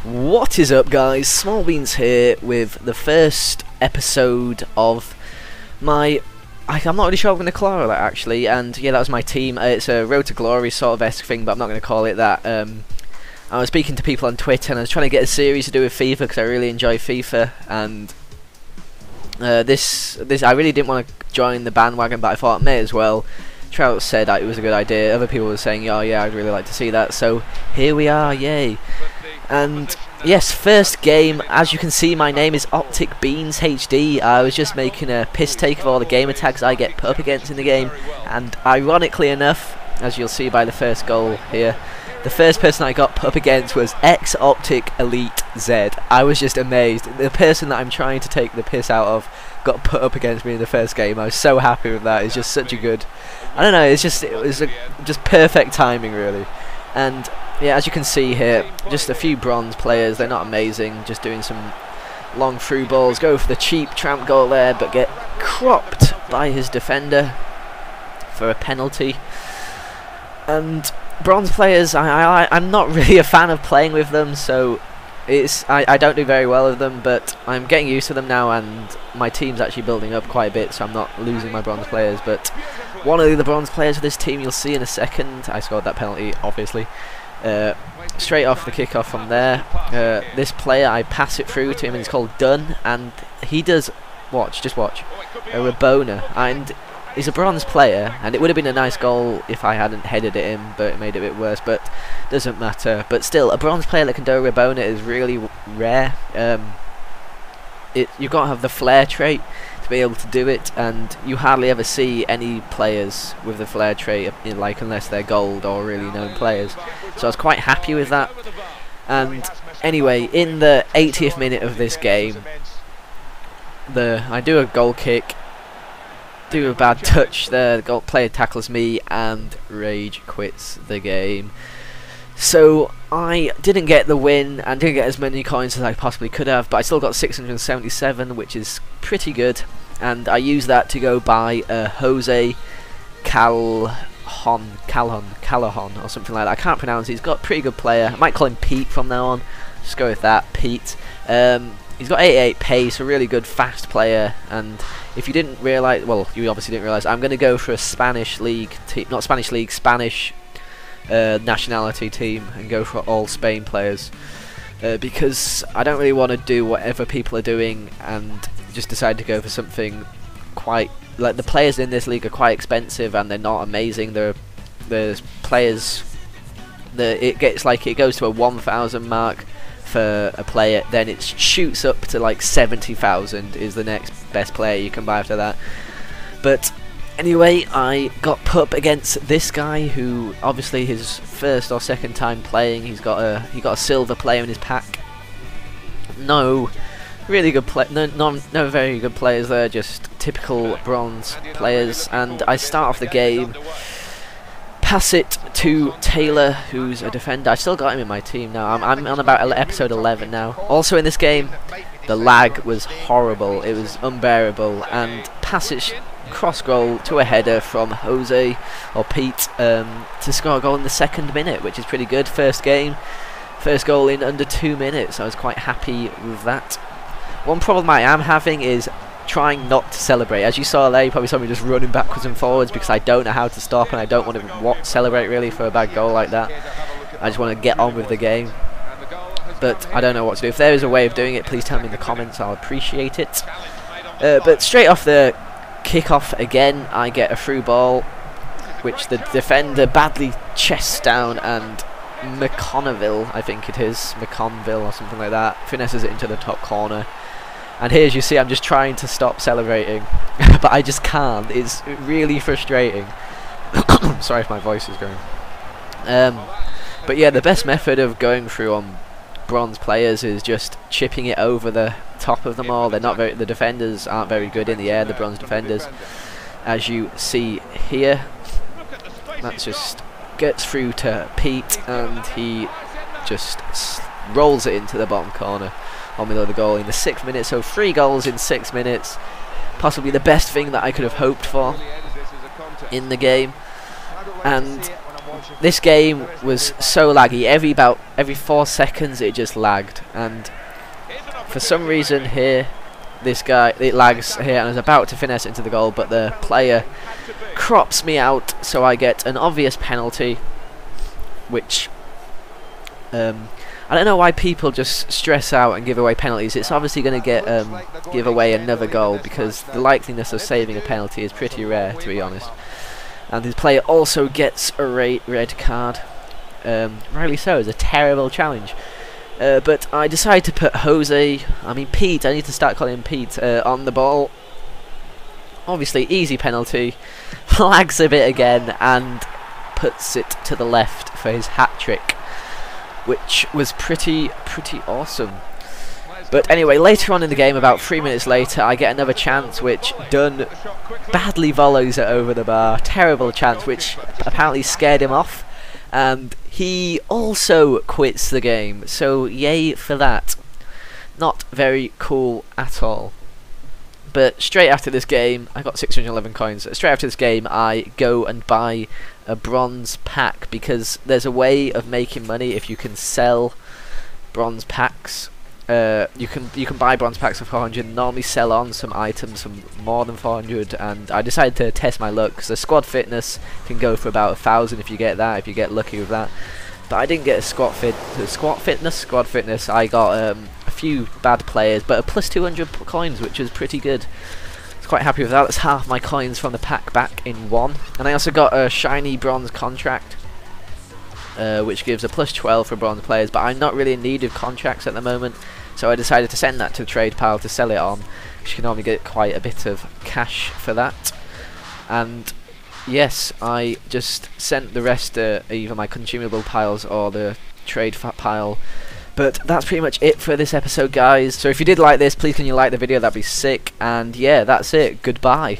What is up, guys? Smallishbeans here with the first episode of my... I'm not really sure what I'm going to call it actually, and yeah, that was my team. It's a Road to Glory sort of esque thing, but I'm not going to call it that. I was speaking to people on Twitter and I was trying to get a series to do with FIFA because I really enjoy FIFA, and this I really didn't want to join the bandwagon, but I thought I may as well. Trout said that it was a good idea, other people were saying, oh yeah, I'd really like to see that, so here we are, yay. And yes, first game. As you can see, my name is Beanz HD. I was just making a piss take of all the gamer tags I get put up against in the game, and ironically enough, as you'll see by the first goal here, the first person I got put up against was Elite Z. I was just amazed. The person that I'm trying to take the piss out of got put up against me in the first game. I was so happy with that. It's just such a good, I don't know, it was just perfect timing really. And yeah, as you can see here, just a few bronze players. They're not amazing, just doing some long through balls, go for the cheap tramp goal there, but get cropped by his defender for a penalty. And bronze players, I'm not really a fan of playing with them, so I don't do very well with them, but I'm getting used to them now, and my team's actually building up quite a bit, so I'm not losing my bronze players. But one of the bronze players for this team, you'll see in a second. I scored that penalty, obviously. Straight off the kickoff from there, this player, I pass it through to him, and it's called Dunn, and he does, just watch, a rabona, and he's a bronze player, and it would have been a nice goal if I hadn't headed it in, but it made it a bit worse, but doesn't matter. But still, a bronze player that can do a rabona is really rare. You've got to have the flair trait to be able to do it, and you hardly ever see any players with the flair trait, like, unless they're gold or really known players. So I was quite happy with that. And anyway, in the 80th minute of this game, I do a goal kick, do a bad touch there, the goal player tackles me, and rage quits the game. So I didn't get the win and didn't get as many coins as I possibly could have, but I still got 677, which is pretty good, and I used that to go buy Jose Calahon or something like that. I can't pronounce it. He's got a pretty good player. I might call him Pete from now on. Just go with that, Pete. He's got 88 pace, a really good fast player, and if you didn't realise, well, you obviously didn't realise, I'm going to go for a Spanish league team, not Spanish league, Spanish nationality team, and go for all Spain players, because I don't really want to do whatever people are doing and just decide to go for something quite, like, the players in this league are quite expensive and they're not amazing. There's players that it goes to a 1,000 mark for a player, then it shoots up to like 70,000 is the next best player you can buy after that. But anyway, I got put up against this guy who, obviously his first or second time playing, he got a silver player in his pack. No really good no very good players there, just typical bronze players. And I start off the game, pass it to Taylor, who's a defender. I still got him in my team now. I'm on about episode 11 now. Also in this game, the lag was horrible. It was unbearable, and pass it cross goal to a header from Jose or Pete to score a goal in the 2nd minute, which is pretty good. First goal in under 2 minutes. I was quite happy with that. One problem I am having is trying not to celebrate. As you saw there, you probably saw me just running backwards and forwards because I don't know how to stop, and I don't want to celebrate really for a bad goal like that. I just want to get on with the game, but I don't know what to do. If there is a way of doing it, please tell me in the comments, I'll appreciate it. But straight off the kick-off again, I get a through ball, which the defender badly chests down, and McConneville, I think it is, McConville or something like that, finesses it into the top corner. And here, as you see, I'm just trying to stop celebrating, but I just can't. It's really frustrating. Sorry if my voice is going. But yeah, the best method of going through on bronze players is just chipping it over the top of them all. The defenders aren't very good in the air, the bronze defenders, as you see here. That just gets through to Pete, and he just rolls it into the bottom corner on the other goal in the 6th minute. So 3 goals in 6 minutes, possibly the best thing that I could have hoped for in the game. And this game was so laggy. Every 4 seconds it just lagged, and for some reason here, it lags here, and I was about to finesse into the goal, but the player crops me out, so I get an obvious penalty, which I don't know why people just stress out and give away penalties. It's obviously going to give away another goal, because the likeliness of saving a penalty is pretty rare, to be honest. And his player also gets a red card. Rightly so, it's a terrible challenge. But I decided to put Pete, I need to start calling him Pete, on the ball. Obviously, easy penalty. Lags a bit again and puts it to the left for his hat-trick, which was pretty awesome. But anyway, later on in the game, about 3 minutes later, I get another chance, which Dunn badly volleys it over the bar. Terrible chance, which apparently scared him off, and he also quits the game, so yay for that. Not very cool at all. But straight after this game, I got 611 coins. Straight after this game, I go and buy a bronze pack, because there's a way of making money if you can sell bronze packs. You can buy bronze packs for 400 and normally sell on some items for more than 400, and I decided to test my luck, because the squad fitness can go for about 1,000 if you get lucky with that. But I didn't get a squad fitness. I got a few bad players, but a plus 200 coins, which is pretty good. I was quite happy with that. That's half my coins from the pack back in one. And I also got a shiny bronze contract, which gives a plus 12 for bronze players, but I'm not really in need of contracts at the moment, so I decided to send that to the trade pile to sell it on, because you can normally get quite a bit of cash for that. And yes, I just sent the rest to either my consumable piles or the trade pile. But that's pretty much it for this episode, guys. So if you did like this, please can you like the video, that'd be sick. And yeah, that's it. Goodbye.